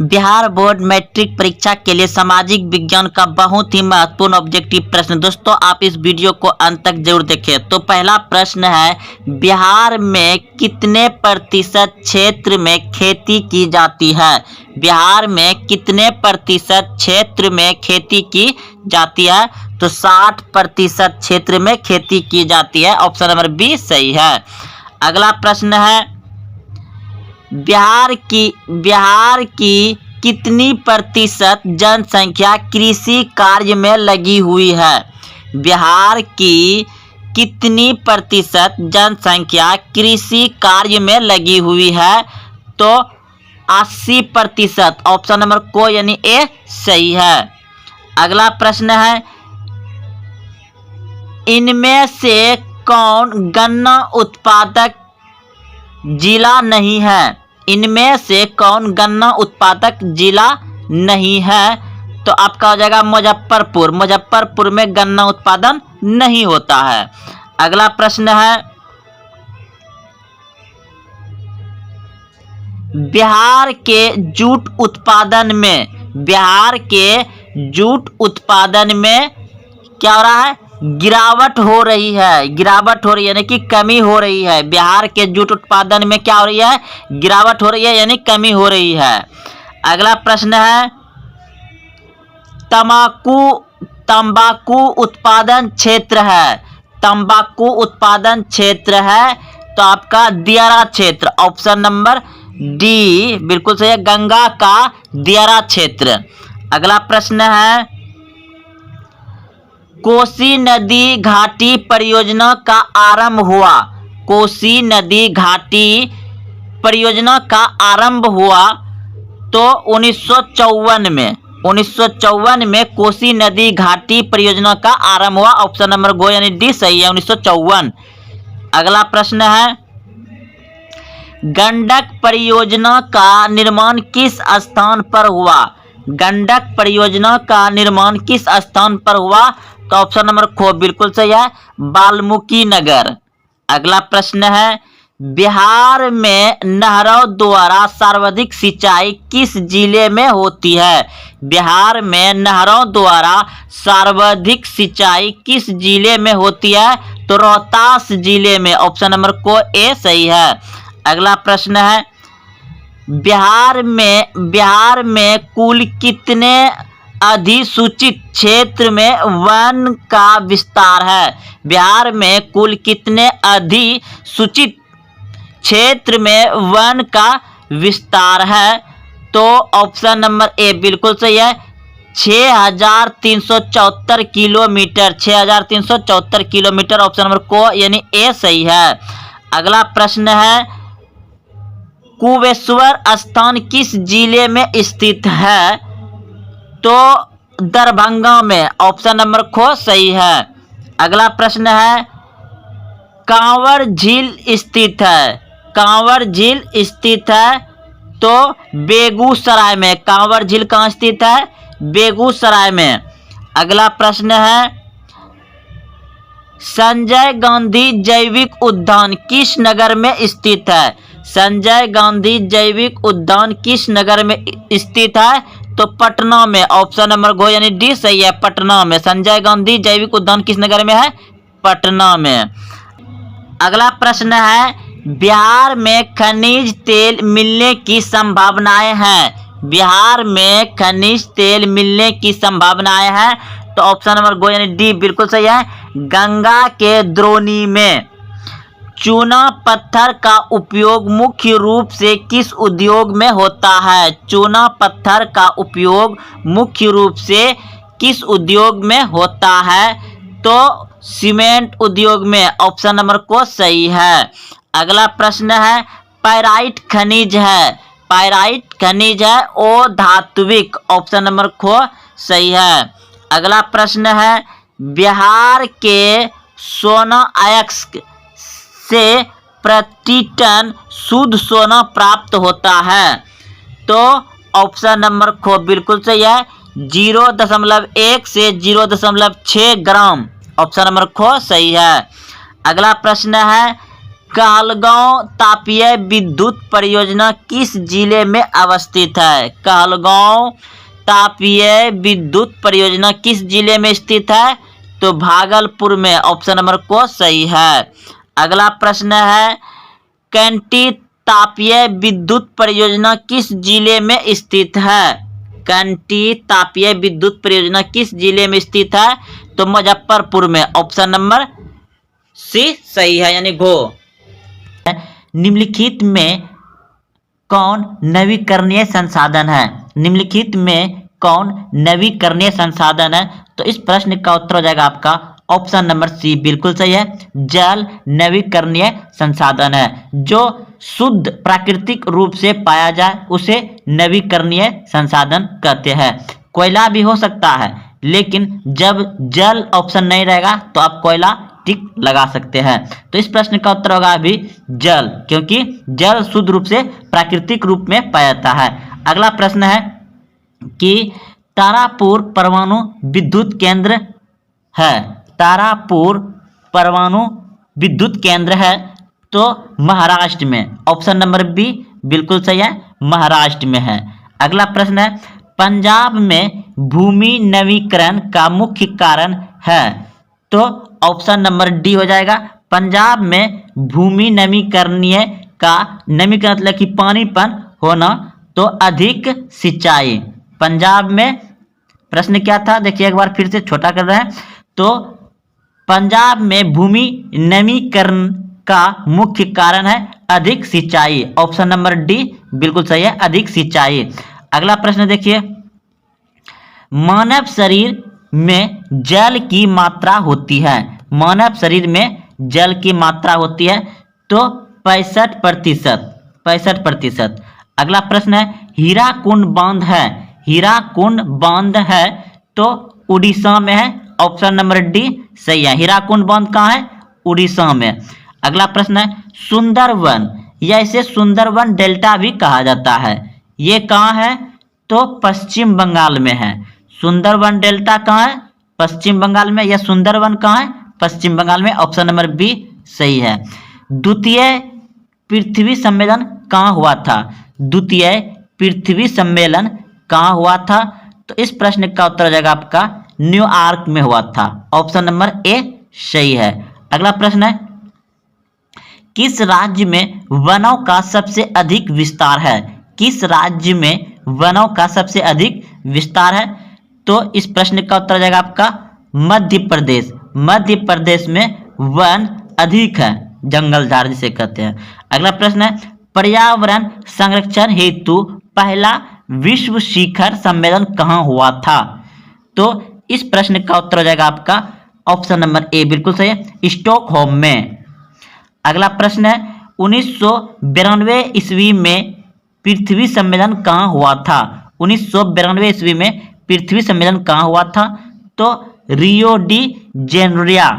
Bihar board matric परीक्षा के लिए सामाजिक विज्ञान का बहुत ही महत्वपूर्ण ऑब्जेक्टिव प्रश्न। दोस्तों आप इस वीडियो को अंत तक जरूर देखें। तो पहला प्रश्न है, बिहार में कितने प्रतिशत क्षेत्र में खेती की जाती है? बिहार में कितने प्रतिशत क्षेत्र में खेती की जाती है? तो 60% क्षेत्र में खेती की जाती है। ऑप्शन नंबर बी सही है। अगला प्रश्न है, बिहार की कितनी प्रतिशत जनसंख्या कृषि कार्य में लगी हुई है? बिहार की कितनी प्रतिशत जनसंख्या कृषि कार्य में लगी हुई है? तो 80%। ऑप्शन नंबर को यानी ए सही है। अगला प्रश्न है, इनमें से कौन गन्ना उत्पादक जिला नहीं है? इनमें से कौन गन्ना उत्पादक जिला नहीं है? तो आपका हो जाएगा मुजफ्फरपुर। मुजफ्फरपुर में गन्ना उत्पादन नहीं होता है। अगला प्रश्न है, बिहार के जूट उत्पादन में क्या हो रहा है? गिरावट हो रही है यानी कि कमी हो रही है। बिहार के जूट उत्पादन में क्या हो रही है? गिरावट हो रही है यानी कमी हो रही है। अगला प्रश्न है, तंबाकू उत्पादन क्षेत्र है। तंबाकू उत्पादन क्षेत्र है तो आपका दियारा क्षेत्र। ऑप्शन नंबर डी बिल्कुल सही है, गंगा का दियारा क्षेत्र। अगला प्रश्न है, कोसी नदी घाटी परियोजना का आरंभ हुआ। कोसी नदी घाटी परियोजना का आरंभ हुआ तो 1954 में कोसी नदी घाटी परियोजना का आरंभ हुआ। ऑप्शन नंबर गो यानी डी सही है, 1954। अगला प्रश्न है, गंडक परियोजना का निर्माण किस स्थान पर हुआ? गंडक परियोजना का निर्माण किस स्थान पर हुआ? तो ऑप्शन नंबर खो बिल्कुल सही है, वाल्मीकि नगर। अगला प्रश्न है, बिहार में नहरों द्वारा सर्वाधिक सिंचाई किस जिले में होती है? बिहार में नहरों द्वारा सर्वाधिक सिंचाई किस जिले में होती है? तो रोहतास जिले में। ऑप्शन नंबर को ए सही है। अगला प्रश्न है, बिहार में कुल कितने अधिसूचित क्षेत्र में वन का विस्तार है? बिहार में कुल कितने अधिसूचित क्षेत्र में वन का विस्तार है? तो ऑप्शन नंबर ए बिल्कुल सही है, 6374 किलोमीटर। 6374 किलोमीटर। ऑप्शन नंबर को यानी ए सही है। अगला प्रश्न है, कुबेश्वर स्थान किस जिले में स्थित है? तो दरभंगा में। ऑप्शन नंबर खो सही है। अगला प्रश्न है, कांवर झील स्थित है तो बेगूसराय में। कांवर झील कहाँ स्थित है? बेगूसराय में। अगला प्रश्न है, संजय गांधी जैविक उद्यान किस नगर में स्थित है? संजय गांधी जैविक उद्यान किस नगर में स्थित है? तो पटना में। ऑप्शन नंबर गो यानी डी सही है, पटना में। संजय गांधी जैविक उद्यान किस नगर में है? पटना में। अगला प्रश्न है, बिहार में खनिज तेल मिलने की संभावनाएं हैं। बिहार में खनिज तेल मिलने की संभावनाएं हैं तो ऑप्शन नंबर गो यानी डी बिल्कुल सही है, गंगा के द्रोणी में। चूना पत्थर का उपयोग मुख्य रूप से किस उद्योग में होता है? चूना पत्थर का उपयोग मुख्य रूप से किस उद्योग में होता है? तो सीमेंट उद्योग में। ऑप्शन नंबर को सही है। अगला प्रश्न है, पाइराइट खनिज है ओ धात्विक। ऑप्शन नंबर खो सही है। अगला प्रश्न है, बिहार के सोना अयस्क से प्रति टन शुद्ध सोना प्राप्त होता है? तो ऑप्शन नंबर खो बिल्कुल सही है, 0.1 से 0.6 ग्राम। ऑप्शन नंबर खो सही है। अगला प्रश्न है, कहलगांव तापीय विद्युत परियोजना किस जिले में अवस्थित है? कहलगांव तापीय विद्युत परियोजना किस जिले में स्थित है? तो भागलपुर में। ऑप्शन नंबर को सही है। अगला प्रश्न है, कैंटी तापीय विद्युत परियोजना किस जिले में स्थित है? कैंटी तापीय विद्युत परियोजना किस जिले में स्थित है? तो मुजफ्फरपुर में। ऑप्शन नंबर सी सही है, यानी घो। निम्नलिखित में कौन नवीकरणीय संसाधन है? निम्नलिखित में कौन नवीकरणीय संसाधन है? तो इस प्रश्न का उत्तर हो जाएगा आपका ऑप्शन नंबर सी, बिल्कुल सही है। जल नवीकरणीय संसाधन है। जो शुद्ध प्राकृतिक रूप से पाया जाए उसे नवीकरणीय संसाधन कहते हैं। कोयला भी हो सकता है, लेकिन जब जल ऑप्शन नहीं रहेगा तो आप कोयला टिक लगा सकते हैं। तो इस प्रश्न का उत्तर होगा अभी जल, क्योंकि जल शुद्ध रूप से प्राकृतिक रूप में पाया जाता है। अगला प्रश्न है कि तारापुर परमाणु विद्युत केंद्र है। तारापुर परमाणु विद्युत केंद्र है तो महाराष्ट्र में। ऑप्शन नंबर बी बिल्कुल सही है, महाराष्ट्र में है। अगला प्रश्न है, पंजाब में भूमि नवीकरण का मुख्य कारण है। तो ऑप्शन नंबर डी हो जाएगा। पंजाब में भूमि नवीकरणीय का नवीकरण मतलब कि पानीपन होना, तो अधिक सिंचाई। पंजाब में प्रश्न क्या था देखिए एक बार फिर से छोटा कर रहे हैं। तो पंजाब में भूमि नवीकरण का मुख्य कारण है अधिक सिंचाई। ऑप्शन नंबर डी बिल्कुल सही है, अधिक सिंचाई। अगला प्रश्न देखिए, मानव शरीर में जल की मात्रा होती है। मानव शरीर में जल की मात्रा होती है तो 65%। अगला प्रश्न है, हीराकुंड बांध है। हीराकुंड बांध है तो उड़ीसा में है। ऑप्शन नंबर डी सही है। हीराकुंड बांध कहाँ है? उड़ीसा में। अगला प्रश्न है, सुंदरवन या इसे सुंदरवन डेल्टा भी कहा जाता है, ये कहाँ है? तो पश्चिम बंगाल में है। सुंदरवन डेल्टा कहाँ है? पश्चिम बंगाल में। या सुंदरवन कहाँ है? पश्चिम बंगाल में। ऑप्शन नंबर बी सही है। द्वितीय पृथ्वी सम्मेलन कहाँ हुआ था? द्वितीय पृथ्वी सम्मेलन कहाँ हुआ था? तो इस प्रश्न का उत्तर हो जाएगा आपका न्यूयॉर्क में हुआ था। ऑप्शन नंबर ए सही है। अगला प्रश्न है, किस राज्य में वनों का सबसे अधिक विस्तार है? किस राज्य में वनों का सबसे अधिक विस्तार है? तो इस प्रश्न का उत्तर हो जाएगा आपका मध्य प्रदेश। मध्य प्रदेश में वन अधिक है, जंगल झाड़ जिसे कहते हैं। अगला प्रश्न है, पर्यावरण संरक्षण हेतु पहला विश्व शिखर सम्मेलन कहाँ हुआ था? तो इस प्रश्न का उत्तर हो जाएगा आपका ऑप्शन नंबर ए बिल्कुल सही है, स्टॉकहोम में। अगला प्रश्न है, 1992 ईस्वी में पृथ्वी सम्मेलन कहाँ हुआ था? 1992 ईस्वी में पृथ्वी सम्मेलन कहाँ हुआ था? तो रियो डी जेनेरियो।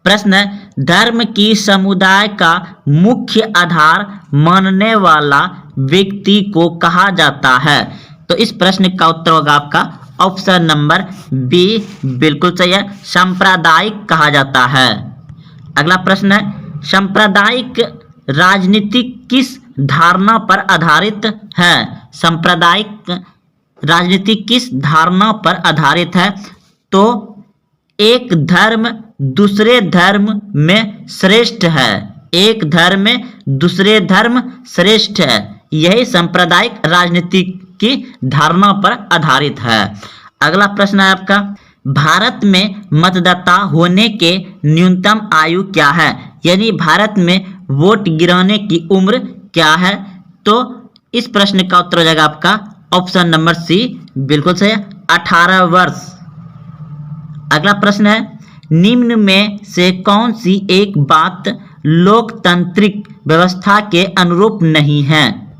प्रश्न है, धर्म की समुदाय का मुख्य आधार मानने वाला व्यक्ति को कहा जाता है? तो इस प्रश्न का उत्तर होगा आपका ऑप्शन नंबर बी बिल्कुल सही है, सांप्रदायिक कहा जाता है। अगला प्रश्न है, सांप्रदायिक राजनीति किस धारणा पर आधारित है? सांप्रदायिक राजनीति किस धारणा पर आधारित है? तो एक धर्म दूसरे धर्म में श्रेष्ठ है। एक धर्म में दूसरे धर्म श्रेष्ठ है, यही सांप्रदायिक राजनीति की धारणा पर आधारित है। अगला प्रश्न है आपका, भारत में मतदाता होने के न्यूनतम आयु क्या है? यानी भारत में वोट गिराने की उम्र क्या है? तो इस प्रश्न का उत्तर हो जाएगा आपका ऑप्शन नंबर सी बिल्कुल सही है, 18 वर्ष। अगला प्रश्न है, निम्न में से कौन सी एक बात लोकतांत्रिक व्यवस्था के अनुरूप नहीं है?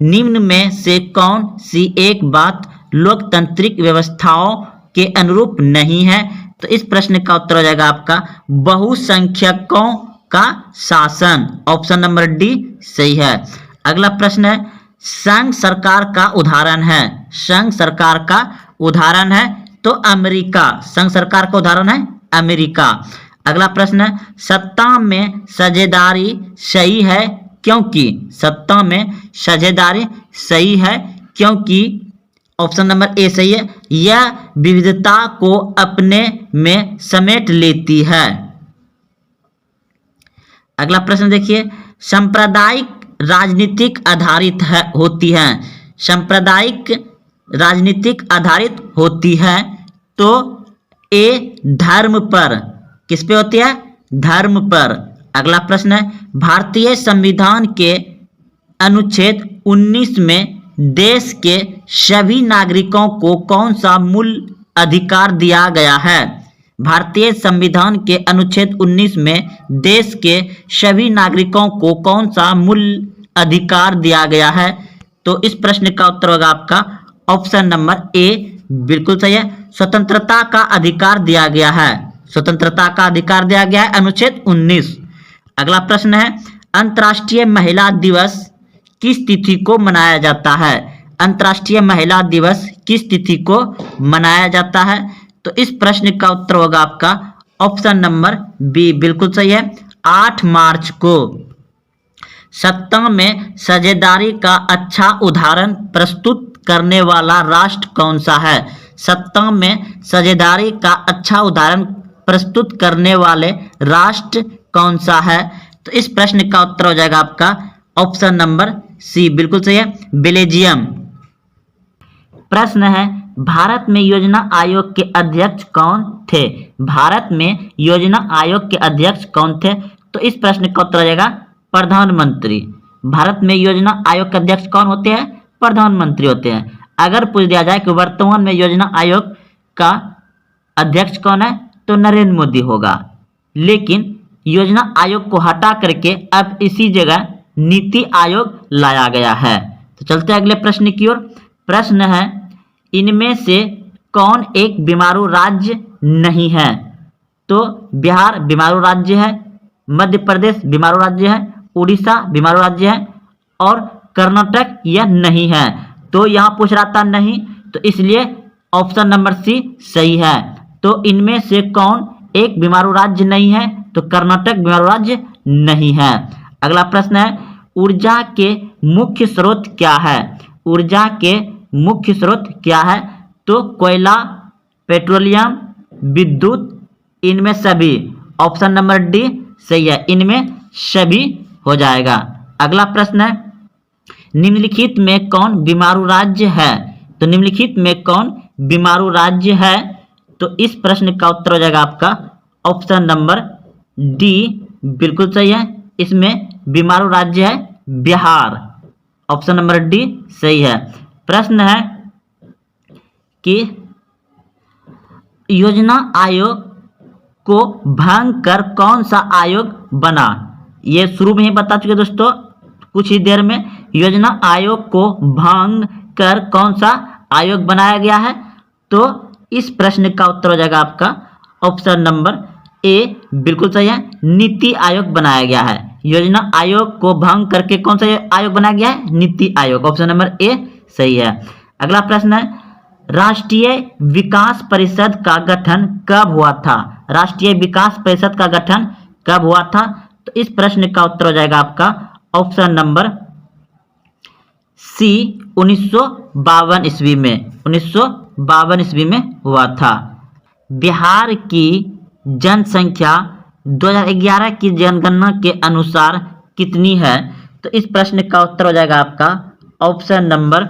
निम्न में से कौन सी एक बात लोकतांत्रिक व्यवस्थाओं के अनुरूप नहीं है? तो इस प्रश्न का उत्तर हो जाएगा आपका बहुसंख्यकों का शासन। ऑप्शन नंबर डी सही है। अगला प्रश्न है, संघ सरकार का उदाहरण है। संघ सरकार का उदाहरण है तो अमेरिका। संघ सरकार का उदाहरण है अमेरिका। अगला प्रश्न है, सत्ता में साझेदारी सही है क्योंकि? सत्ता में साझेदारी सही है क्योंकि ऑप्शन नंबर ए सही है, यह विविधता को अपने में समेट लेती है। अगला प्रश्न देखिए, सांप्रदायिक राजनीतिक आधारित होती है। सांप्रदायिक राजनीतिक आधारित होती है तो ए धर्म पर, किस पे होती है? धर्म पर। अगला प्रश्न है, भारतीय संविधान के अनुच्छेद 19 में देश के सभी नागरिकों को कौन सा मूल अधिकार दिया गया है? भारतीय संविधान के अनुच्छेद 19 में देश के सभी नागरिकों को कौन सा मूल अधिकार दिया गया है? तो इस प्रश्न का उत्तर होगा आपका ऑप्शन नंबर ए, बिल्कुल सही है, स्वतंत्रता का अधिकार दिया गया है। स्वतंत्रता का अधिकार दिया गया है अनुच्छेद 19। अगला प्रश्न है, अंतर्राष्ट्रीय महिला दिवस किस तिथि को मनाया जाता है? अंतर्राष्ट्रीय महिला दिवस किस तिथि को मनाया जाता है? तो इस प्रश्न का उत्तर होगा आपका ऑप्शन नंबर बी, बिल्कुल सही है, 8 मार्च को। सत्ता में साझेदारी का अच्छा उदाहरण प्रस्तुत करने वाला राष्ट्र कौन सा है? सत्ता में साझेदारी का अच्छा उदाहरण प्रस्तुत करने वाले राष्ट्र कौन सा है? तो इस प्रश्न का उत्तर हो जाएगा आपका ऑप्शन नंबर सी, बिल्कुल सही है, बेल्जियम। प्रश्न है, भारत में योजना आयोग के अध्यक्ष कौन थे? भारत में योजना आयोग के अध्यक्ष कौन थे? तो इस प्रश्न का उत्तर हो जाएगा प्रधानमंत्री। भारत में योजना आयोग के अध्यक्ष कौन होते हैं? प्रधानमंत्री होते हैं। अगर पूछ दिया जाए कि वर्तमान में योजना आयोग का अध्यक्ष कौन है, तो नरेंद्र मोदी होगा। लेकिन योजना आयोग को हटा करके अब इसी जगह नीति आयोग लाया गया है। तो चलते हैं अगले प्रश्न की ओर। प्रश्न है, इनमें से कौन एक बीमारू राज्य नहीं है? तो बिहार बीमारू राज्य है, मध्य प्रदेश बीमारू राज्य है, उड़ीसा बीमारू राज्य है और कर्नाटक यह नहीं है। तो यहाँ पूछ रहा था नहीं, तो इसलिए ऑप्शन नंबर सी सही है। तो इनमें से कौन एक बीमारू राज्य नहीं है? तो कर्नाटक बीमारू राज्य नहीं है। अगला प्रश्न है, ऊर्जा के मुख्य स्रोत क्या है? ऊर्जा के मुख्य स्रोत क्या है? तो कोयला, पेट्रोलियम, विद्युत, इनमें सभी। ऑप्शन नंबर डी सही है, इनमें सभी हो जाएगा। अगला प्रश्न है, निम्नलिखित में कौन बीमारू राज्य है? तो निम्नलिखित में कौन बीमारू राज्य है? तो इस प्रश्न का उत्तर हो जाएगा आपका ऑप्शन नंबर डी, बिल्कुल सही है, इसमें बीमारू राज्य है बिहार। ऑप्शन नंबर डी सही है। प्रश्न है कि योजना आयोग को भंग कर कौन सा आयोग बना? ये शुरू में ही बता चुके दोस्तों, कुछ ही देर में। योजना आयोग को भंग कर कौन सा आयोग बनाया गया है? तो इस प्रश्न का उत्तर हो जाएगा आपका ऑप्शन नंबर ए, बिल्कुल सही है, नीति आयोग बनाया गया है। योजना आयोग को भंग करके कौन सा आयोग बनाया गया है? NITI Aayog. Option number A सही है। अगला प्रश्न है, राष्ट्रीय विकास परिषद का गठन कब हुआ था? राष्ट्रीय विकास परिषद का गठन कब हुआ था? तो इस प्रश्न का उत्तर हो जाएगा आपका ऑप्शन नंबर सी, 1952 ईस्वी में। 1952 ईस्वी में हुआ था। बिहार की जनसंख्या 2011 की जनगणना के अनुसार कितनी है? तो इस प्रश्न का उत्तर हो जाएगा आपका ऑप्शन नंबर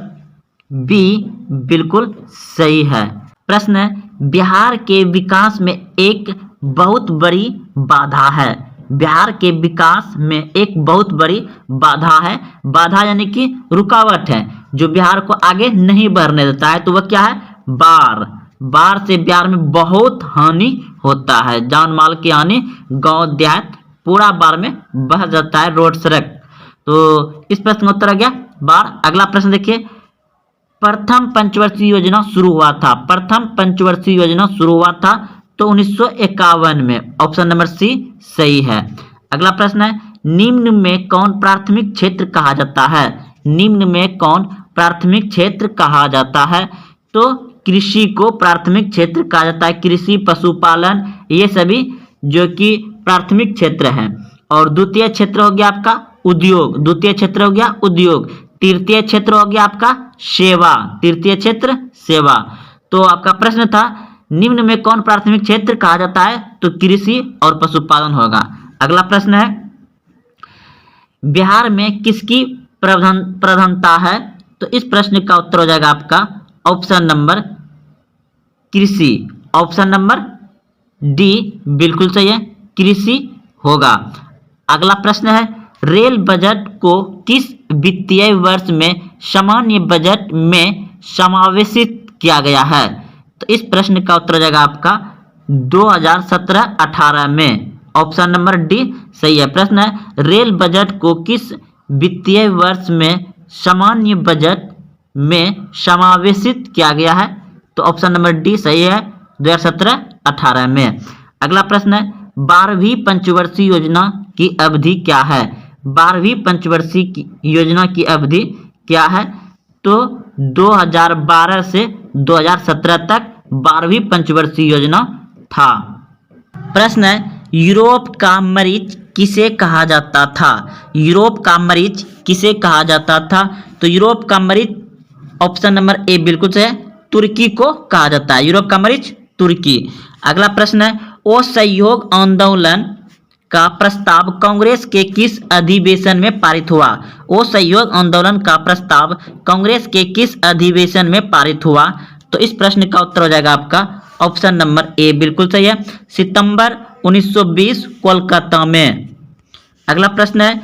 बी, बिल्कुल सही है। प्रश्न है, बिहार के विकास में एक बहुत बड़ी बाधा है। बिहार के विकास में एक बहुत बड़ी बाधा है। बाधा यानी कि रुकावट है जो बिहार को आगे नहीं बढ़ने देता है। तो वह क्या है? बाढ़। बाढ़ से बिहार में बहुत हानि होता है, जान माल की हानि, गांव देहात पूरा बाढ़ में बह जाता है, रोड सड़क। तो इस प्रश्न का उत्तर आ गया बाढ़। अगला प्रश्न देखिए, प्रथम पंचवर्षीय योजना शुरू हुआ था। प्रथम पंचवर्षीय योजना शुरू हुआ था तो 1951 में। ऑप्शन नंबर सी सही है। अगला प्रश्न है, निम्न में कौन प्राथमिक क्षेत्र कहा जाता है? निम्न में कौन प्राथमिक क्षेत्र कहा जाता है? तो कृषि को प्राथमिक क्षेत्र कहा जाता है। कृषि, पशुपालन, ये सभी जो कि प्राथमिक क्षेत्र है, और द्वितीय क्षेत्र हो गया आपका उद्योग, द्वितीय क्षेत्र हो गया उद्योग, तृतीय क्षेत्र हो गया आपका सेवा, तृतीय क्षेत्र सेवा। तो आपका प्रश्न था निम्न में कौन प्राथमिक क्षेत्र कहा जाता है, तो कृषि और पशुपालन होगा। अगला प्रश्न है बिहार में किसकी प्रधानता है, तो इस प्रश्न का उत्तर हो जाएगा आपका ऑप्शन नंबर कृषि, ऑप्शन नंबर डी बिल्कुल सही है, कृषि होगा। अगला प्रश्न है रेल बजट को किस वित्तीय वर्ष में सामान्य बजट में समावेशित किया गया है, तो इस प्रश्न का उत्तर हो जाएगा आपका 2017-18 में, ऑप्शन नंबर डी सही है। प्रश्न है रेल बजट को किस वित्तीय वर्ष में सामान्य बजट में समावेशित किया गया है, तो ऑप्शन नंबर डी सही है, 2017-18 में। अगला प्रश्न है 12वीं पंचवर्षीय योजना की अवधि क्या है, 12वीं पंचवर्षीय योजना की अवधि क्या है, तो 2012 से 2017 तक 12वीं पंचवर्षीय योजना था। प्रश्न है यूरोप का मरीच किसे कहा जाता था, यूरोप का मरीच किसे कहा जाता था, तो यूरोप का मरीच ऑप्शन नंबर ए बिल्कुल सही है, तुर्की को कहा जाता है, यूरोप का मरीच तुर्की। अगला प्रश्न है असहयोग आंदोलन का प्रस्ताव कांग्रेस के किस अधिवेशन में पारित हुआ, असहयोग आंदोलन का प्रस्ताव कांग्रेस के किस अधिवेशन में पारित हुआ, तो इस प्रश्न का उत्तर हो जाएगा आपका ऑप्शन नंबर ए बिल्कुल सही है, सितंबर 1920 कोलकाता में। अगला प्रश्न है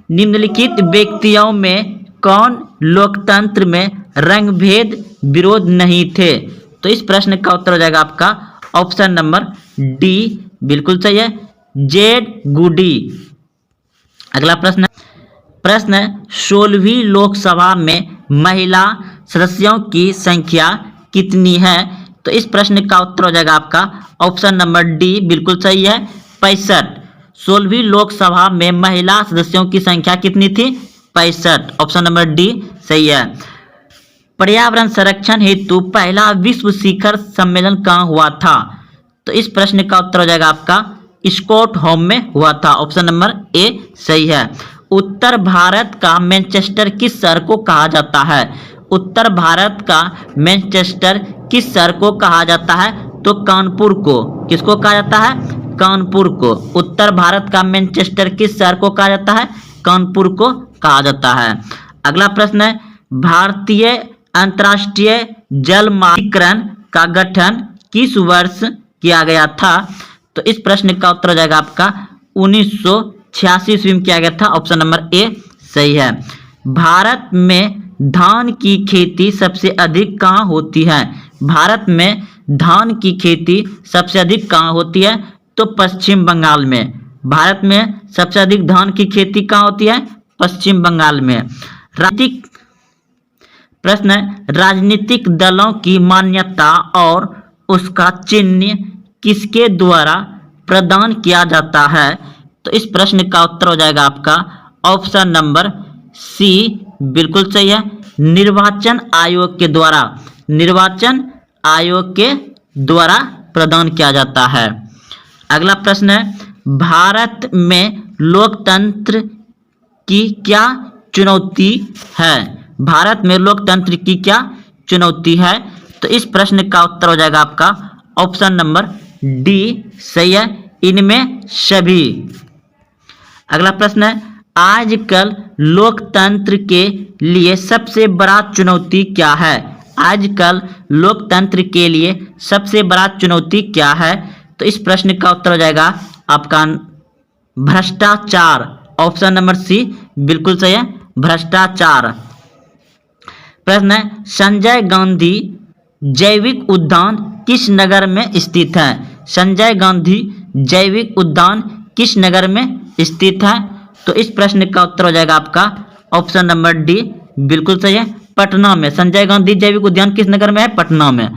निम्नलिखित व्यक्तियों में कौन लोकतंत्र में रंगभेद विरोध नहीं थे, तो इस प्रश्न का उत्तर हो जाएगा आपका ऑप्शन नंबर डी बिल्कुल सही है, जेड गुडी। अगला प्रश्न है 16वीं लोकसभा में महिला सदस्यों की संख्या कितनी है, तो इस प्रश्न का उत्तर हो जाएगा आपका ऑप्शन नंबर डी बिल्कुल सही है, 65। 16वीं लोकसभा में महिला सदस्यों की संख्या कितनी थी, 65, ऑप्शन नंबर डी सही है। पर्यावरण संरक्षण हेतु पहला विश्व शिखर सम्मेलन कहाँ हुआ था, तो इस प्रश्न का उत्तर हो जाएगा आपका स्टॉकहोम में हुआ था, ऑप्शन नंबर ए सही है। उत्तर भारत का मैनचेस्टर किस शहर को कहा जाता है, उत्तर भारत का मैनचेस्टर किस शहर को कहा जाता है, तो कानपुर को, किसको कहा जाता है, कानपुर को। उत्तर भारत का मैनचेस्टर किस शहर को कहा जाता है, कानपुर को कहा जाता है। अगला प्रश्न है भारतीय अंतर्राष्ट्रीय जल मानकीकरण का गठन किस वर्ष किया गया था, तो इस प्रश्न का उत्तर हो जाएगा आपका 1986 ईस्वी में किया गया था, ऑप्शन नंबर ए सही है। भारत में धान की खेती सबसे अधिक कहाँ होती है, भारत में धान की खेती सबसे अधिक कहाँ होती है, तो पश्चिम बंगाल में। भारत में सबसे अधिक धान की खेती कहाँ होती है, पश्चिम बंगाल में। राजनीतिक प्रश्न है राजनीतिक दलों की मान्यता और उसका चिन्ह किसके द्वारा प्रदान किया जाता है, तो इस प्रश्न का उत्तर हो जाएगा आपका ऑप्शन नंबर सी बिल्कुल सही है, निर्वाचन आयोग के द्वारा, निर्वाचन आयोग के द्वारा प्रदान किया जाता है। अगला प्रश्न है भारत में लोकतंत्र की क्या चुनौती है, भारत में लोकतंत्र की क्या चुनौती है, तो इस प्रश्न का उत्तर हो जाएगा आपका ऑप्शन नंबर डी सही है, इनमें सभी। अगला प्रश्न है आजकल लोकतंत्र के लिए सबसे बड़ा चुनौती क्या है, आजकल लोकतंत्र के लिए सबसे बड़ा चुनौती क्या है, तो इस प्रश्न का उत्तर हो जाएगा आपका भ्रष्टाचार, ऑप्शन नंबर सी बिल्कुल सही है, भ्रष्टाचार। प्रश्न है संजय गांधी जैविक उद्यान किस नगर में स्थित है, संजय गांधी जैविक उद्यान किस नगर में स्थित है, तो इस प्रश्न का उत्तर हो जाएगा आपका ऑप्शन नंबर डी बिल्कुल सही है, पटना में। संजय गांधी जैविक उद्यान किस नगर में है, पटना में।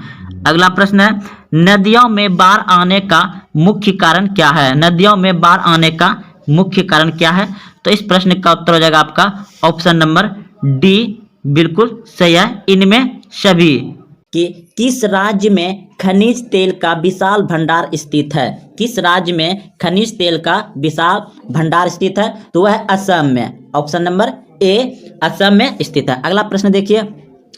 अगला प्रश्न है नदियों में बाढ़ आने का मुख्य कारण क्या है, नदियों में बाढ़ आने का मुख्य कारण क्या है, तो इस प्रश्न का उत्तर हो जाएगा आपका ऑप्शन नंबर डी बिल्कुल सही है, इनमें सभी। कि किस राज्य में खनिज तेल का विशाल भंडार स्थित है? किस राज्य में खनिज तेल का विशाल भंडार स्थित है? तो वह है असम में। ऑप्शन नंबर ए असम में स्थित है। अगला प्रश्न देखिए,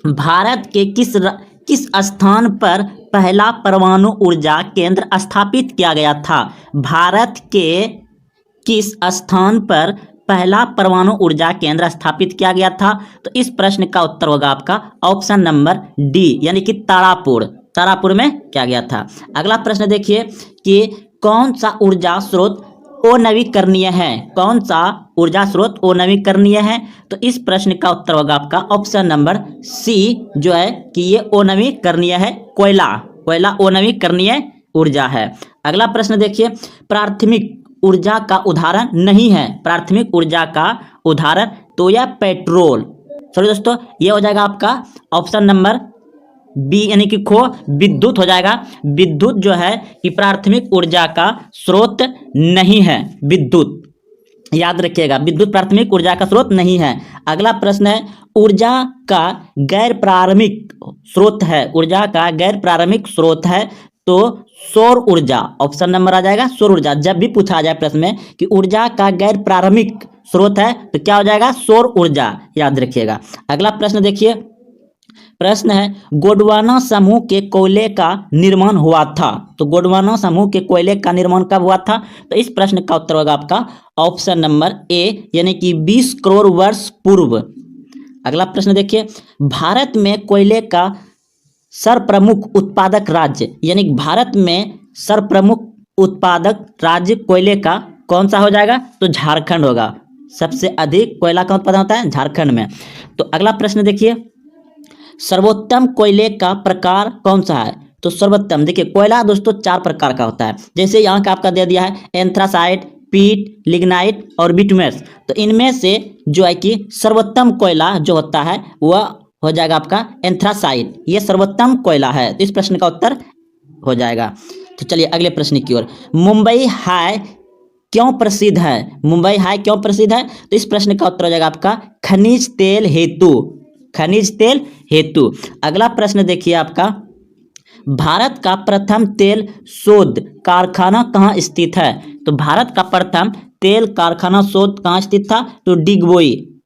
भारत के किस स्थान पर पहला परमाणु ऊर्जा केंद्र स्थापित किया गया था? भारत के किस स्थान पर पहला परमाणु ऊर्जा केंद्र स्थापित किया गया था? तो इस प्रश्न का उत्तर होगा आपका ऑप्शन नंबर डी, यानी कि तारापुर में किया गया था। अगला प्रश्न देखिए कि कौन सा ऊर्जा स्रोत अनवीकरणीय है? कौन सा ऊर्जा स्रोत अनवीकरणीय है? तो इस प्रश्न का उत्तर होगा आपका ऑप्शन नंबर सी, जो है कि ये अनवीकरणीय है, कोयला अनवीकरणीय ऊर्जा है। अगला प्रश्न देखिए, प्राथमिक ऊर्जा का उदाहरण नहीं है। प्राथमिक ऊर्जा का उदाहरण तो यह पेट्रोल, सॉरी दोस्तों, ये हो जाएगा आपका ऑप्शन नंबर बी, यानी कि विद्युत हो जाएगा। विद्युत जो है कि प्राथमिक ऊर्जा का स्रोत नहीं है। विद्युत याद रखिएगा, विद्युत प्राथमिक ऊर्जा का स्रोत नहीं है। अगला प्रश्न है, ऊर्जा का गैर प्राथमिक स्रोत है। ऊर्जा का गैर प्राथमिक स्रोत है तो सौर ऊर्जा, ऑप्शन नंबर आ जाएगा सौर ऊर्जा। जब भी पूछा जाए प्रश्न में कि ऊर्जा का गैर प्राथमिक स्रोत है तो क्या हो जाएगा? सौर ऊर्जा, याद रखिएगा। अगला प्रश्न देखिए, प्रश्न है, गोंडवाना समूह के कोयले का निर्माण हुआ था। तो गोंडवाना समूह के कोयले का निर्माण कब हुआ था? तो इस प्रश्न का उत्तर होगा आपका ऑप्शन नंबर ए, यानी कि 20 करोड़ वर्ष पूर्व। अगला प्रश्न देखिए, भारत में कोयले का सर्वप्रमुख उत्पादक राज्य, यानी भारत में सर्वप्रमुख उत्पादक राज्य कोयले का कौन सा हो जाएगा? तो झारखंड होगा। सबसे अधिक कोयला का उत्पादन होता है झारखंड में। तो अगला प्रश्न देखिए, सर्वोत्तम कोयले का प्रकार कौन सा है? तो सर्वोत्तम, देखिए कोयला दोस्तों 4 प्रकार का होता है। जैसे यहाँ का आपका दे दिया है एंथ्रासाइट, पीट, लिग्नाइट और बिटुमेस। तो इनमें से जो है कि सर्वोत्तम कोयला जो होता है वह हो जाएगा आपका एंथ्रासाइट। ये सर्वोत्तम कोयला है। तो इस प्रश्न का उत्तर हो जाएगा। तो चलिए अगले प्रश्न की ओर, मुंबई हाई क्यों प्रसिद्ध है? मुंबई हाई क्यों प्रसिद्ध है? तो इस प्रश्न का उत्तर हो जाएगा आपका खनिज तेल हेतु। खनिज तेल हेतु। अगला प्रश्न देखिए आपका, भारत का प्रथम तेल शोध कारखाना कहाँ स्थित है? तो भारत का प्रथम तेल कारखाना शोध कहाँ स्थित था? तो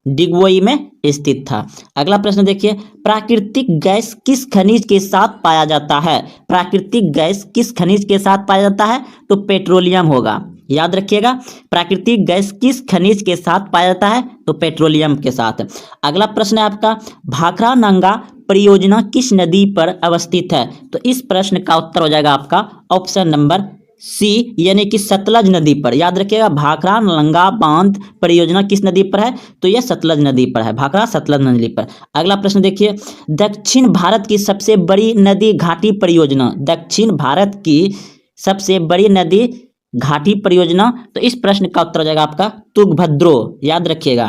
डिगबोई में स्थित था। अगला प्रश्न देखिए, प्राकृतिक गैस किस खनिज के साथ पाया जाता है? प्राकृतिक गैस किस खनिज के साथ पाया जाता है? तो पेट्रोलियम होगा, याद रखिएगा। प्राकृतिक गैस किस खनिज के साथ पाया जाता है? तो पेट्रोलियम के साथ। अगला प्रश्न है आपका, भाखड़ा नंगा परियोजना किस नदी पर अवस्थित है? तो इस प्रश्न का उत्तर हो जाएगा आपका ऑप्शन नंबर सी, यानी कि सतलज नदी पर। याद रखिएगा, भाखड़ा नंगा बांध परियोजना किस नदी पर है? तो यह सतलज नदी पर है। भाखड़ा सतलज नदी पर। अगला प्रश्न देखिए, दक्षिण भारत की सबसे बड़ी नदी घाटी परियोजना। दक्षिण भारत की सबसे बड़ी नदी घाटी परियोजना। तो इस प्रश्न का उत्तर हो जाएगा आपका तुंगभद्रो, याद रखिएगा।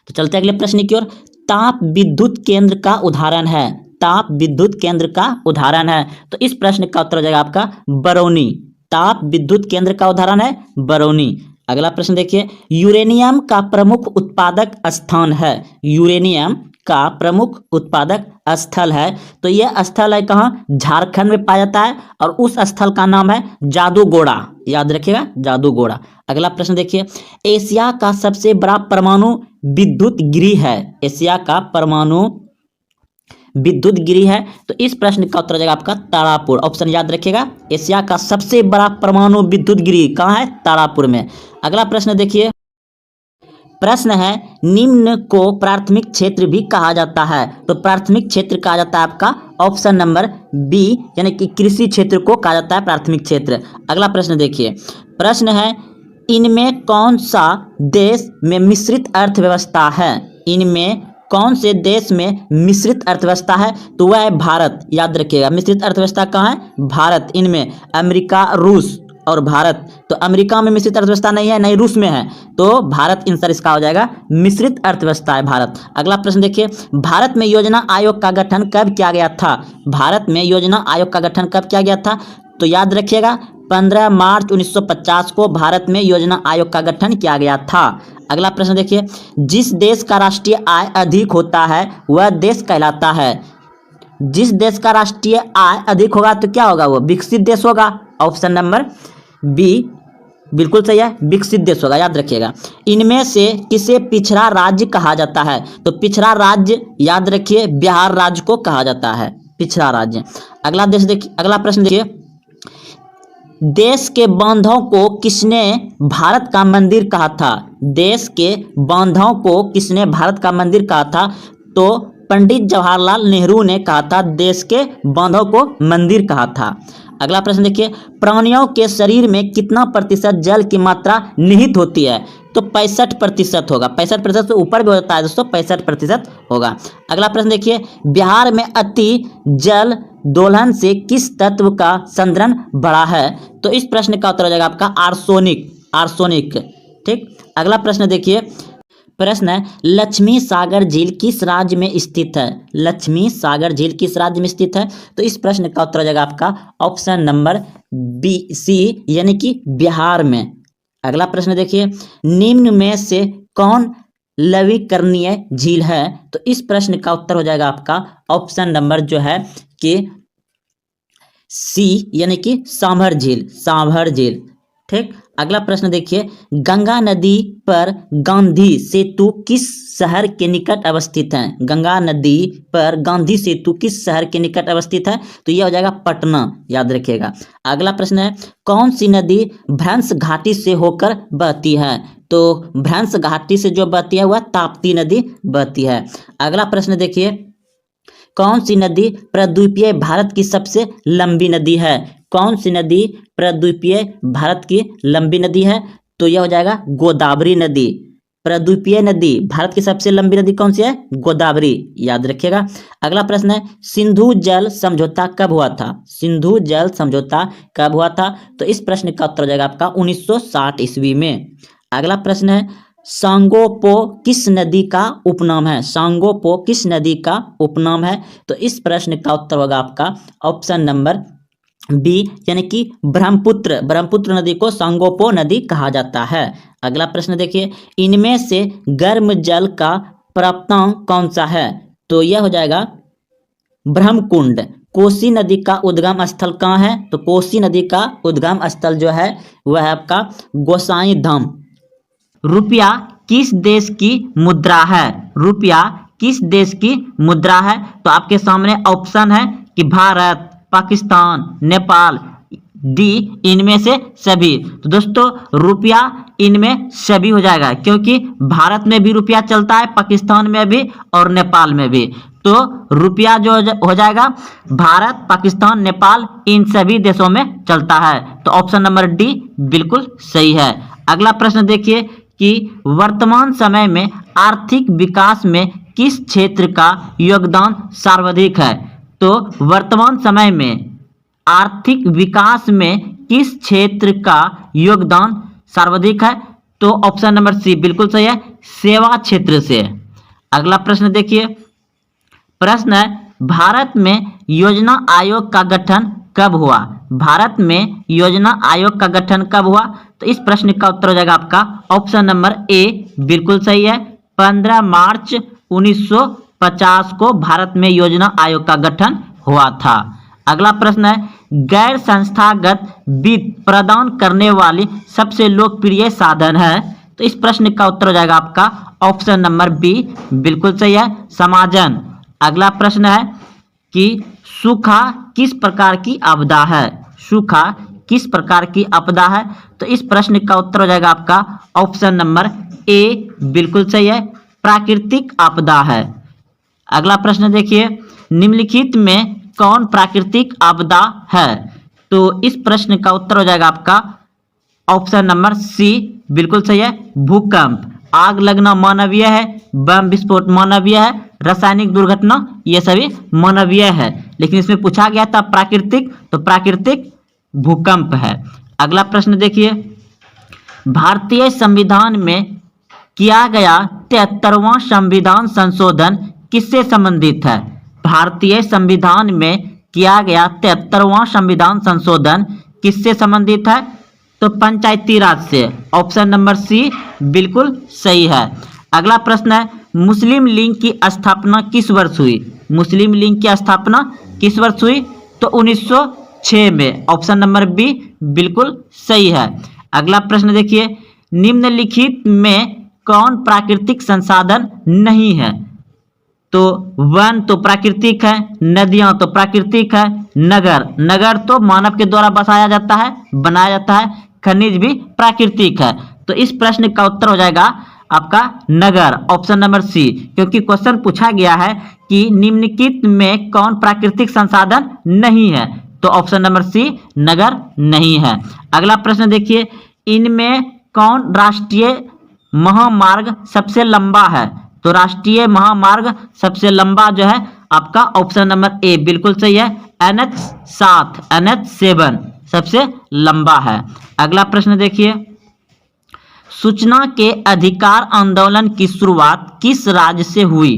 तो चलते अगले प्रश्न की ओर, ताप विद्युत केंद्र का उदाहरण है। ताप विद्युत केंद्र का उदाहरण है। तो इस प्रश्न का उत्तर हो जाएगा आपका बरौनी। ताप विद्युत केंद्र का उदाहरण है बरौनी। अगला प्रश्न देखिए, यूरेनियम का प्रमुख उत्पादक स्थान है। यूरेनियम का प्रमुख उत्पादक स्थल है। तो यह स्थल है कहाँ? झारखंड में पाया जाता है और उस स्थल का नाम है जादूगोड़ा, याद रखिएगा जादूगोड़ा। अगला प्रश्न देखिए, एशिया का सबसे बड़ा परमाणु विद्युत गृह है। एशिया का परमाणु विद्युत गृह है। तो इस प्रश्न का उत्तर हो जाएगा आपका तारापुर। ऑप्शन याद रखिएगा, एशिया का सबसे बड़ा परमाणु विद्युत गृह कहाँ है? तारापुर में। अगला प्रश्न देखिए, प्रश्न है, निम्न को प्राथमिक क्षेत्र भी कहा जाता है। तो प्राथमिक क्षेत्र कहा जाता है आपका ऑप्शन नंबर बी, यानी कि कृषि क्षेत्र को कहा जाता है प्राथमिक क्षेत्र। अगला प्रश्न देखिए, प्रश्न है, इनमें कौन सा देश में मिश्रित अर्थव्यवस्था है? इनमें कौन से देश में मिश्रित अर्थव्यवस्था है? तो वह है भारत, याद रखिएगा। मिश्रित अर्थव्यवस्था कहाँ है? भारत। इनमें अमेरिका, रूस और भारत। तो अमेरिका में मिश्रित अर्थव्यवस्था नहीं है, नहीं रूस में है। तो भारत आंसर इसका हो जाएगा, मिश्रित अर्थव्यवस्था है भारत। अगला प्रश्न देखिए, भारत में योजना आयोग का गठन कब किया गया था? भारत में योजना आयोग का गठन कब किया गया था? तो याद रखिएगा 15 मार्च 1950 को भारत में योजना आयोग का गठन किया गया था। अगला प्रश्न देखिए, जिस देश का राष्ट्रीय आय अधिक होता है वह देश कहलाता है। जिस देश का राष्ट्रीय आय अधिक होगा तो क्या होगा, वो विकसित देश होगा। ऑप्शन नंबर बी बिल्कुल सही है, विकसित देश होगा, याद रखिएगा। इनमें से किसे पिछड़ा राज्य कहा जाता है, तो पिछड़ा राज्य याद रखिए बिहार राज्य को कहा जाता है, पिछड़ा राज्य। अगला प्रश्न देखिए, देश के बांधों को किसने भारत का मंदिर कहा था, देश के बांधों को किसने भारत का मंदिर कहा था, तो पंडित जवाहरलाल नेहरू ने कहा था, देश के बांधों को मंदिर कहा था। अगला प्रश्न देखिए, प्राणियों के शरीर में कितना प्रतिशत जल की मात्रा निहित होती है, तो 65% होगा, 65% से ऊपर भी हो जाता है दोस्तों, 65% होगा। अगला प्रश्न देखिए, बिहार में अति जल दोलन से किस तत्व का संद्रण बढ़ा है, तो इस प्रश्न का उत्तर हो जाएगा आपका आर्सेनिक। ठीक। अगला प्रश्न देखिए, प्रश्न है, लक्ष्मी सागर झील किस राज्य में स्थित है, लक्ष्मी सागर झील किस राज्य में स्थित है, तो इस प्रश्न का उत्तर हो जाएगा आपका ऑप्शन नंबर बी सी यानी कि बिहार में। अगला प्रश्न देखिए, निम्न में से कौन लवणीकरणीय झील है, तो इस प्रश्न का उत्तर हो जाएगा आपका ऑप्शन नंबर जो है कि सी यानी कि सांभर झील। ठीक। अगला प्रश्न देखिए, गंगा नदी पर गांधी सेतु किस शहर के निकट अवस्थित है, गंगा नदी पर गांधी सेतु किस शहर के निकट अवस्थित है, तो यह हो जाएगा पटना, याद रखिएगा। अगला प्रश्न है, कौन सी नदी भ्रंश घाटी से होकर बहती है, तो भ्रंश घाटी से जो बहती है वह ताप्ती नदी बहती है। अगला प्रश्न देखिए, कौन सी नदी प्रद्वीपीय भारत की सबसे लंबी नदी है, कौन सी नदी प्रद्वीपीय भारत की लंबी नदी है, तो यह हो जाएगा गोदावरी नदी। प्रद्वीपीय नदी भारत की सबसे लंबी नदी कौन सी है, गोदावरी, याद रखिएगा। अगला प्रश्न है, सिंधु जल समझौता कब हुआ था, सिंधु जल समझौता कब हुआ था, तो इस प्रश्न का उत्तर हो जाएगा आपका 1960 ईस्वी में। अगला प्रश्न है, सांगोपो किस नदी का उपनाम है, सांगोपो किस नदी का उपनाम है, तो इस प्रश्न का उत्तर होगा आपका ऑप्शन नंबर बी यानी कि ब्रह्मपुत्र नदी को सांगोपो नदी कहा जाता है। अगला प्रश्न देखिए, इनमें से गर्म जल का प्राप्तांक कौन सा है, तो यह हो जाएगा ब्रह्मकुंड। कोसी नदी का उद्गम स्थल कहाँ है, तो कोसी नदी का उद्गम स्थल जो है वह है आपका गोसाई धाम। रुपया किस देश की मुद्रा है, रुपया किस देश की मुद्रा है, तो आपके सामने ऑप्शन है कि भारत, पाकिस्तान, नेपाल, डी इनमें से सभी। तो दोस्तों रुपया इनमें सभी हो जाएगा, क्योंकि भारत में भी रुपया चलता है, पाकिस्तान में भी और नेपाल में भी। तो रुपया जो हो जाएगा भारत, पाकिस्तान, नेपाल इन सभी देशों में चलता है, तो ऑप्शन नंबर डी बिल्कुल सही है। अगला प्रश्न देखिए कि वर्तमान समय में आर्थिक विकास में किस क्षेत्र का योगदान सर्वाधिक है, तो वर्तमान समय में आर्थिक विकास में किस क्षेत्र का योगदान सर्वाधिक है, तो ऑप्शन नंबर सी बिल्कुल सही है, सेवा क्षेत्र से। अगला प्रश्न देखिए, प्रश्न है, भारत में योजना आयोग का गठन कब हुआ, भारत में योजना आयोग का गठन कब हुआ, तो इस प्रश्न का उत्तर हो जाएगा आपका ऑप्शन नंबर ए बिल्कुल सही है, 15 मार्च 1950 को भारत में योजना आयोग का गठन हुआ था। अगला प्रश्न है, गैर संस्थागत वित्त प्रदान करने वाली सबसे लोकप्रिय साधन है, तो इस प्रश्न का उत्तर हो जाएगा आपका ऑप्शन नंबर बी बिल्कुल सही है, समाजन। अगला प्रश्न है कि सूखा किस प्रकार की आपदा है, सूखा किस प्रकार की आपदा है, तो इस प्रश्न का उत्तर हो जाएगा आपका ऑप्शन नंबर ए बिल्कुल सही है, प्राकृतिक आपदा है। अगला प्रश्न देखिए, निम्नलिखित में कौन प्राकृतिक आपदा है, तो इस प्रश्न का उत्तर हो जाएगा आपका ऑप्शन नंबर सी बिल्कुल सही है, भूकंप। आग लगना मानवीय है, बम विस्फोट मानवीय है, रासायनिक दुर्घटना ये सभी मानवीय है, लेकिन इसमें पूछा गया था प्राकृतिक, तो प्राकृतिक भूकंप है। अगला प्रश्न देखिए, भारतीय संविधान में किया गया 73वां संविधान संशोधन किससे संबंधित है, भारतीय संविधान में किया गया 73वां संविधान संशोधन किससे संबंधित है, तो पंचायती राज से, ऑप्शन नंबर सी बिल्कुल सही है। अगला प्रश्न है, मुस्लिम लीग की स्थापना किस वर्ष हुई? मुस्लिम लीग की स्थापना किस वर्ष हुई? तो 1906 में। ऑप्शन नंबर बी बिल्कुल सही है। अगला प्रश्न देखिए, निम्नलिखित में कौन प्राकृतिक संसाधन नहीं है? तो वन तो प्राकृतिक है, नदियां तो प्राकृतिक है, नगर तो मानव के द्वारा बसाया जाता है, बनाया जाता है, खनिज भी प्राकृतिक है। तो इस प्रश्न का उत्तर हो जाएगा आपका नगर, ऑप्शन नंबर सी, क्योंकि क्वेश्चन पूछा गया है कि निम्नलिखित में कौन प्राकृतिक संसाधन नहीं है, तो ऑप्शन नंबर सी नगर नहीं है। अगला प्रश्न देखिए, इनमें कौन राष्ट्रीय महामार्ग सबसे लंबा है? तो राष्ट्रीय महामार्ग सबसे लंबा जो है आपका ऑप्शन नंबर ए बिल्कुल सही है, NH7 NH7 सबसे लंबा है। अगला प्रश्न देखिए, सूचना के अधिकार आंदोलन की शुरुआत किस राज्य से हुई?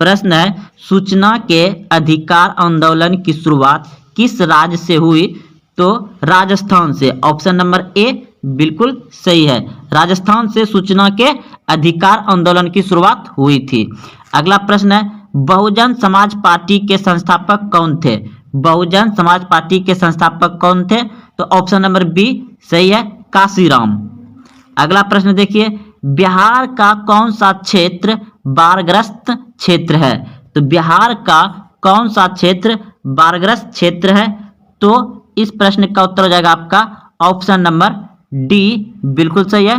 प्रश्न है, सूचना के अधिकार आंदोलन की शुरुआत किस राज्य से हुई? तो राजस्थान से, ऑप्शन नंबर ए बिल्कुल सही है, राजस्थान से सूचना के अधिकार आंदोलन की शुरुआत हुई थी। अगला प्रश्न है, बहुजन समाज पार्टी के संस्थापक कौन थे? बहुजन समाज पार्टी के संस्थापक कौन थे? तो ऑप्शन नंबर बी सही है, काशीराम। अगला प्रश्न देखिए, बिहार का कौन सा क्षेत्र बाढ़ग्रस्त क्षेत्र है? तो बिहार का कौन सा क्षेत्र बाढ़ग्रस्त क्षेत्र है? तो इस प्रश्न का उत्तर हो जाएगा आपका ऑप्शन नंबर डी बिल्कुल सही है,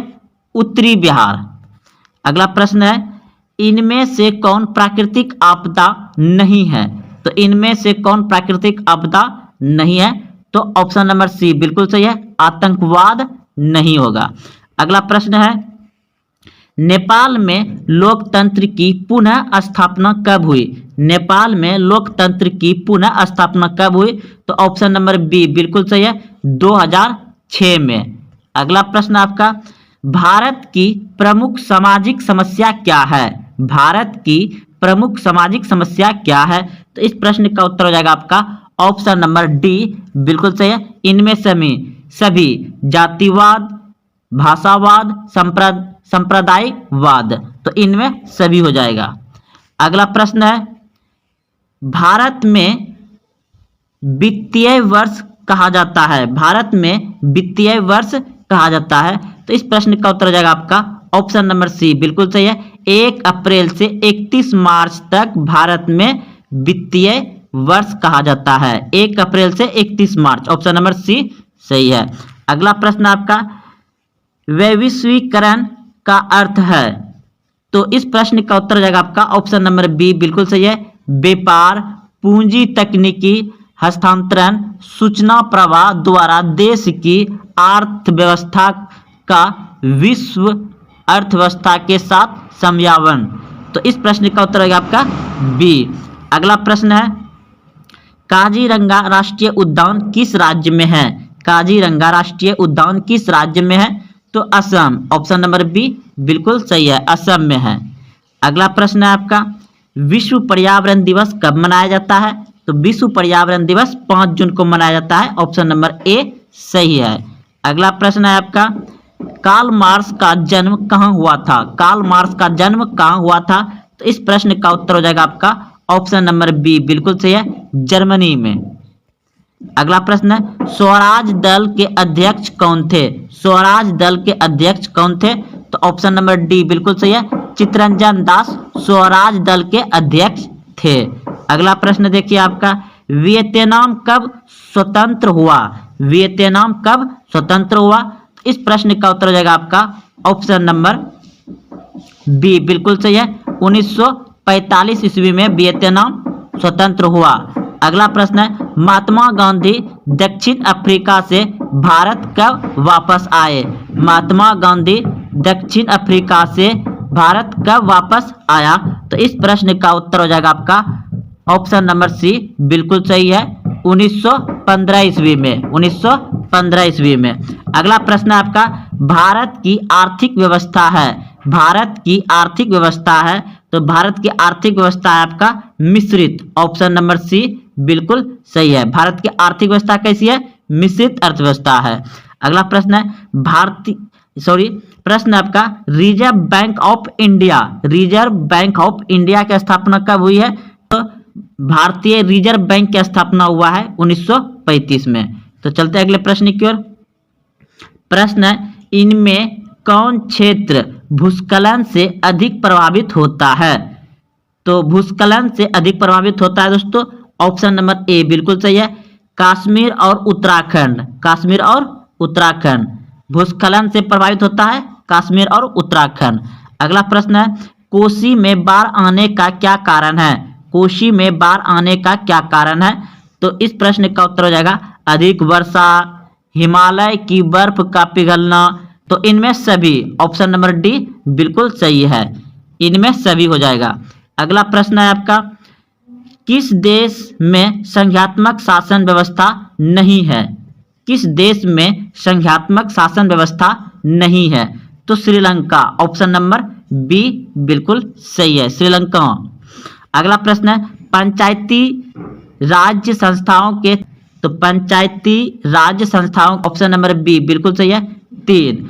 उत्तरी बिहार। अगला प्रश्न है, इनमें से कौन प्राकृतिक आपदा नहीं है? तो इनमें से कौन प्राकृतिक आपदा नहीं है? तो ऑप्शन नंबर सी बिल्कुल सही है, आतंकवाद नहीं होगा। अगला प्रश्न है, नेपाल में लोकतंत्र की पुनः स्थापना कब हुई? नेपाल में लोकतंत्र की पुनः स्थापना कब हुई? तो ऑप्शन नंबर बी बिल्कुल सही है, 2006 में। अगला प्रश्न आपका, भारत की प्रमुख सामाजिक समस्या क्या है? भारत की प्रमुख सामाजिक समस्या क्या है? तो इस प्रश्न का उत्तर हो जाएगा आपका ऑप्शन नंबर डी बिल्कुल सही है, इनमें सभी जातिवाद, भाषावाद, संप्रदायवाद, तो इनमें सभी हो जाएगा। अगला प्रश्न है, भारत में वित्तीय वर्ष कहा जाता है? भारत में वित्तीय वर्ष कहा जाता है? तो इस प्रश्न का उत्तर हो जाएगा आपका ऑप्शन नंबर सी बिल्कुल सही है, 1 अप्रैल से 31 मार्च तक भारत में वित्तीय वर्ष कहा जाता है, 1 अप्रैल से 31 मार्च, ऑप्शन नंबर सी सही है। अगला प्रश्न आपका, वैश्वीकरण का अर्थ है? तो इस प्रश्न का उत्तर हो जाएगा आपका ऑप्शन नंबर बी बिल्कुल सही है, व्यापार, पूंजी, तकनीकी हस्तांतरण, सूचना प्रवाह द्वारा देश की अर्थव्यवस्था का विश्व अर्थव्यवस्था के साथ समन्वय। तो इस प्रश्न का उत्तर होगा आपका बी। अगला प्रश्न है, काजीरंगा राष्ट्रीय उद्यान किस राज्य में है? काजीरंगा राष्ट्रीय उद्यान किस राज्य में है? तो असम, ऑप्शन नंबर बी बिल्कुल सही है, असम में है। अगला प्रश्न है आपका, विश्व पर्यावरण दिवस कब मनाया जाता है? तो विश्व पर्यावरण दिवस 5 जून को मनाया जाता है, ऑप्शन नंबर ए सही है। अगला प्रश्न है आपका, कार्ल मार्क्स का जन्म कहाँ हुआ था? कार्ल मार्क्स का जन्म कहाँ हुआ था? तो इस प्रश्न का उत्तर हो जाएगा आपका ऑप्शन नंबर बी बिल्कुल सही है, जर्मनी में। अगला प्रश्न है, स्वराज दल के अध्यक्ष कौन थे? स्वराज दल के अध्यक्ष कौन थे? तो ऑप्शन नंबर डी बिल्कुल सही है, चित्तरंजन दास स्वराज दल के अध्यक्ष थे। अगला प्रश्न देखिए आपका, वियतनाम कब स्वतंत्र हुआ? वियतनाम कब स्वतंत्र हुआ? इस प्रश्न का उत्तर हो जाएगा आपका ऑप्शन नंबर बी बिल्कुल सही है, 1945 ईस्वी में वियतनाम स्वतंत्र हुआ। अगला प्रश्न है, महात्मा गांधी दक्षिण अफ्रीका से भारत कब वापस आए? महात्मा गांधी दक्षिण अफ्रीका से भारत कब वापस आया? तो इस प्रश्न का उत्तर हो जाएगा आपका ऑप्शन नंबर सी बिल्कुल सही है, 1915 ईस्वी में, 1915 ईस्वी में। अगला प्रश्न आपका, भारत की आर्थिक व्यवस्था है? भारत की आर्थिक व्यवस्था है, तो भारत की आर्थिक व्यवस्था है आपका मिश्रित, ऑप्शन नंबर सी बिल्कुल सही है। भारत की आर्थिक व्यवस्था कैसी है? मिश्रित अर्थव्यवस्था है। अगला प्रश्न है, सॉरी, प्रश्न आपका, reserve bank of India, reserve bank of India की स्थापना कब हुई है? तो भारतीय रिजर्व बैंक की स्थापना हुआ है 1935 में। तो चलते हैं अगले प्रश्न की ओर। प्रश्न है, इनमें कौन क्षेत्र भूस्खलन से अधिक प्रभावित होता है? तो भूस्खलन से अधिक प्रभावित होता है दोस्तों, ऑप्शन नंबर ए बिल्कुल सही है, कश्मीर और उत्तराखंड। कश्मीर और उत्तराखंड भूस्खलन से प्रभावित होता है, कश्मीर और उत्तराखंड। अगला प्रश्न है, कोसी में बाढ़ आने का क्या कारण है? कोसी में बाढ़ आने का क्या कारण है? तो इस प्रश्न का उत्तर हो जाएगा अधिक वर्षा, हिमालय की बर्फ का पिघलना। तो इनमें सभी, ऑप्शन नंबर डी बिल्कुल सही है, इनमें सभी हो जाएगा। अगला प्रश्न है आपका, किस देश में संघात्मक शासन व्यवस्था नहीं है? किस देश में संघात्मक शासन व्यवस्था नहीं है? तो श्रीलंका, ऑप्शन नंबर बी बिल्कुल सही है, श्रीलंका। अगला प्रश्न है, पंचायती राज्य संस्थाओं के, तो पंचायती राज्य संस्थाओं, ऑप्शन नंबर बी बिल्कुल सही है, 3।